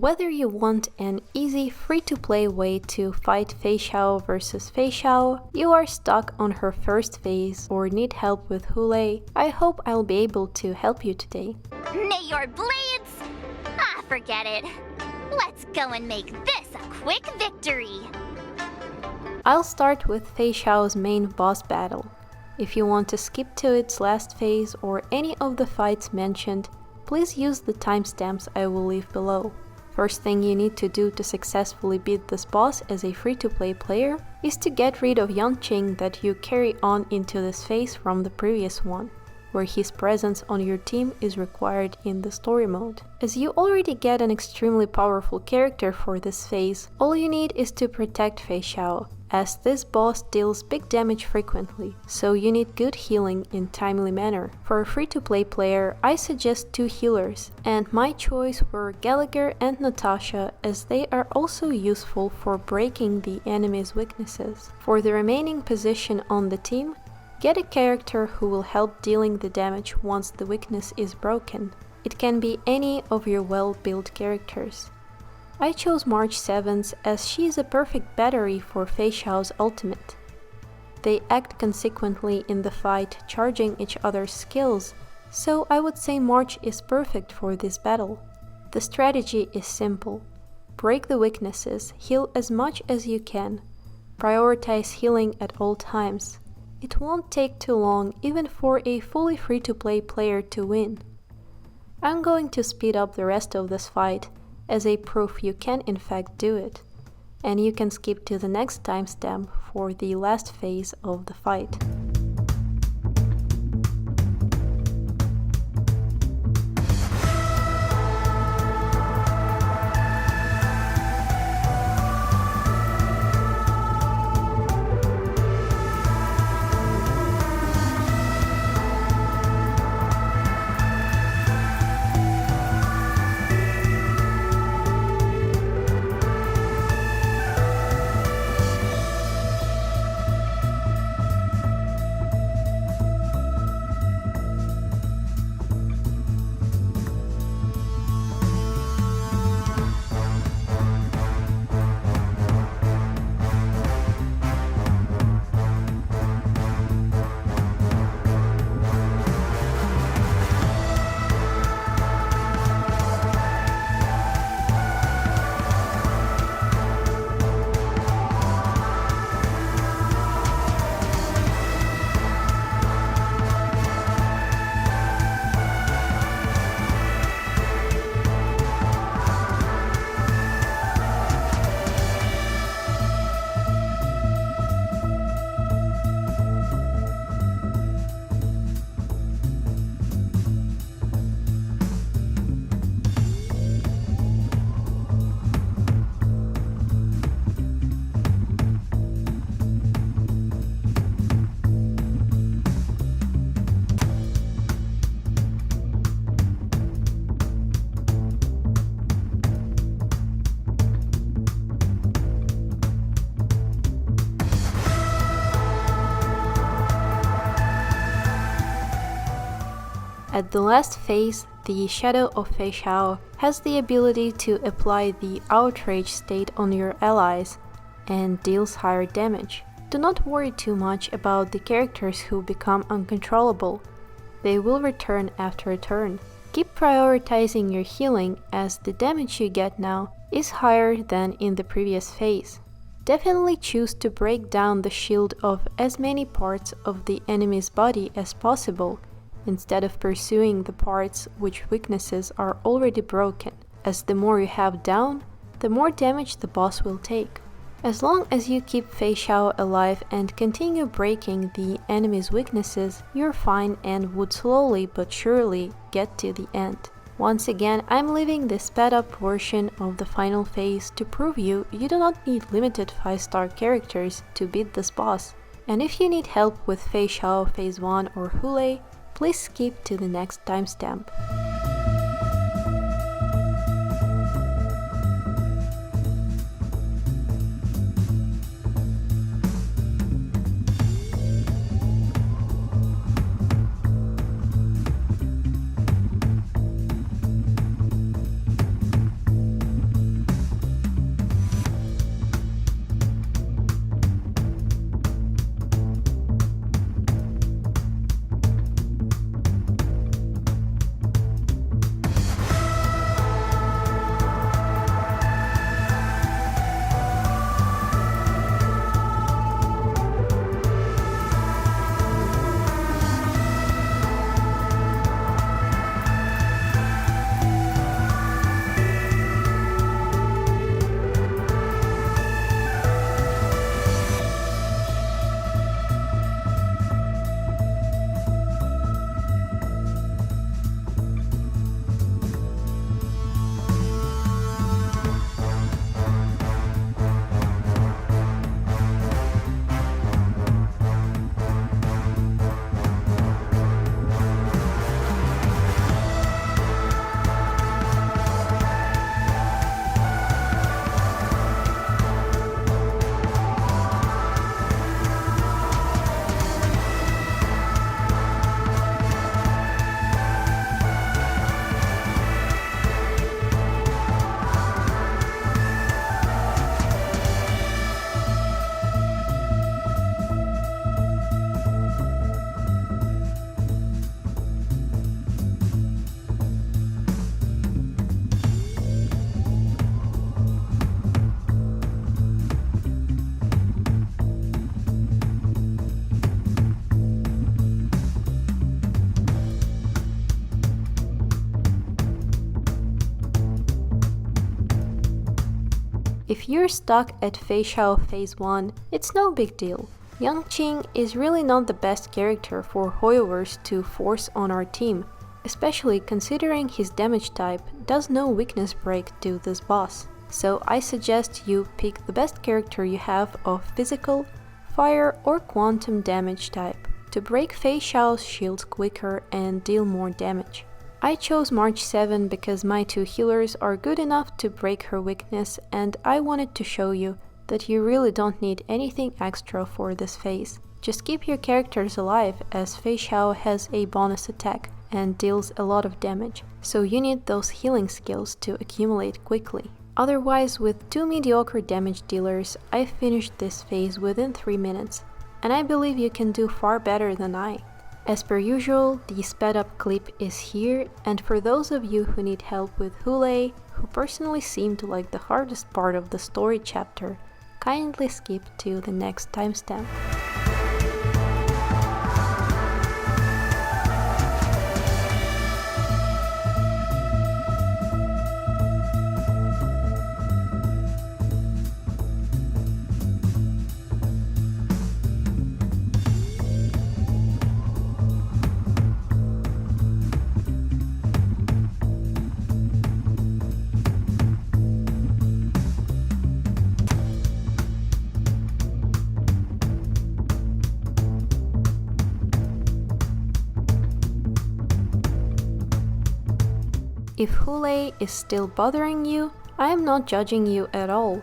Whether you want an easy free-to-play way to fight Feixiao versus Feixiao, you are stuck on her first phase, or need help with Hoolay, I hope I'll be able to help you today. May your blades... Ah, forget it. Let's go and make this a quick victory. I'll start with Feixiao's main boss battle. If you want to skip to its last phase or any of the fights mentioned, please use the timestamps I will leave below. First thing you need to do to successfully beat this boss as a free-to-play player is to get rid of Yingxing that you carry on into this phase from the previous one, where his presence on your team is required in the story mode. As you already get an extremely powerful character for this phase, all you need is to protect Feixiao, as this boss deals big damage frequently, so you need good healing in timely manner. For a free-to-play player, I suggest 2 healers, and my choice were Gallagher and Natasha, as they are also useful for breaking the enemy's weaknesses. For the remaining position on the team, get a character who will help dealing the damage once the weakness is broken. It can be any of your well-built characters. I chose March 7th as she is a perfect battery for Feixiao's ultimate. They act consequently in the fight, charging each other's skills, so I would say March is perfect for this battle. The strategy is simple. Break the weaknesses, heal as much as you can. Prioritize healing at all times. It won't take too long even for a fully free-to-play player to win. I'm going to speed up the rest of this fight as a proof you can in fact do it, and you can skip to the next timestamp for the last phase of the fight. At the last phase, the Shadow of Feixiao has the ability to apply the outrage state on your allies and deals higher damage. Do not worry too much about the characters who become uncontrollable. They will return after a turn. Keep prioritizing your healing as the damage you get now is higher than in the previous phase. Definitely choose to break down the shield of as many parts of the enemy's body as possible, instead of pursuing the parts which weaknesses are already broken, as the more you have down, the more damage the boss will take. As long as you keep Feixiao alive and continue breaking the enemy's weaknesses, you're fine and would slowly but surely get to the end. Once again, I'm leaving the sped up portion of the final phase to prove you do not need limited 5-star characters to beat this boss. And if you need help with Feixiao Phase 1 or Hoolay, please skip to the next timestamp. If you're stuck at Feixiao Phase 1, it's no big deal. Yingxing is really not the best character for hoyoverse to force on our team, especially considering his damage type does no weakness break to this boss. So I suggest you pick the best character you have of physical, fire or quantum damage type to break Feixiao's shields quicker and deal more damage. I chose March 7 because my two healers are good enough to break her weakness, and I wanted to show you that you really don't need anything extra for this phase. Just keep your characters alive, as Feixiao has a bonus attack and deals a lot of damage, so you need those healing skills to accumulate quickly. Otherwise, with two mediocre damage dealers, I finished this phase within 3 minutes, and I believe you can do far better than I. As per usual, the sped up clip is here, and for those of you who need help with Hoolay, who personally seemed like the hardest part of the story chapter, kindly skip to the next timestamp. If Hoolay is still bothering you, I am not judging you at all.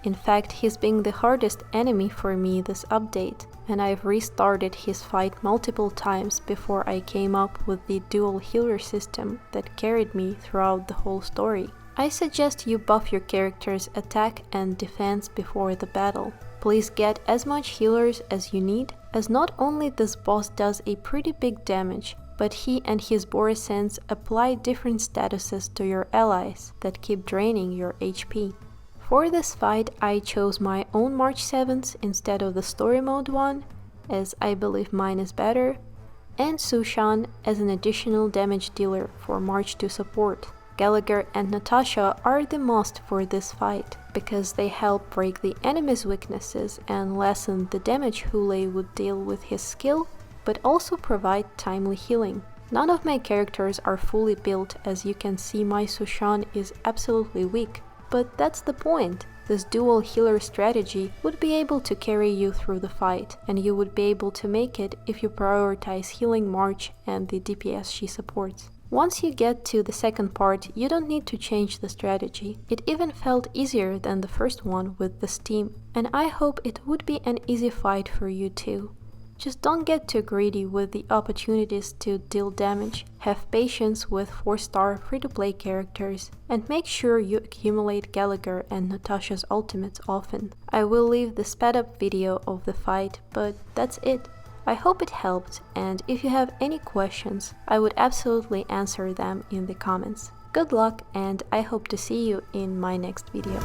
In fact, he's been the hardest enemy for me this update, and I've restarted his fight multiple times before I came up with the dual healer system that carried me throughout the whole story. I suggest you buff your character's attack and defense before the battle. Please get as much healers as you need, as not only this boss does a pretty big damage, but he and his Borisins apply different statuses to your allies that keep draining your HP. For this fight, I chose my own March 7s instead of the story mode one, as I believe mine is better, and Sushan as an additional damage dealer for March 2 support. Gallagher and Natasha are the most for this fight, because they help break the enemy's weaknesses and lessen the damage Hoolay would deal with his skill, but also provide timely healing. None of my characters are fully built, as you can see my Sushan is absolutely weak, but that's the point. This dual healer strategy would be able to carry you through the fight, and you would be able to make it if you prioritize healing March and the DPS she supports. Once you get to the second part, you don't need to change the strategy. It even felt easier than the first one with this team, and I hope it would be an easy fight for you too. Just don't get too greedy with the opportunities to deal damage, have patience with 4-star free-to-play characters, and make sure you accumulate Gallagher and Natasha's ultimates often. I will leave the sped up video of the fight, but that's it. I hope it helped, and if you have any questions, I would absolutely answer them in the comments. Good luck, and I hope to see you in my next video.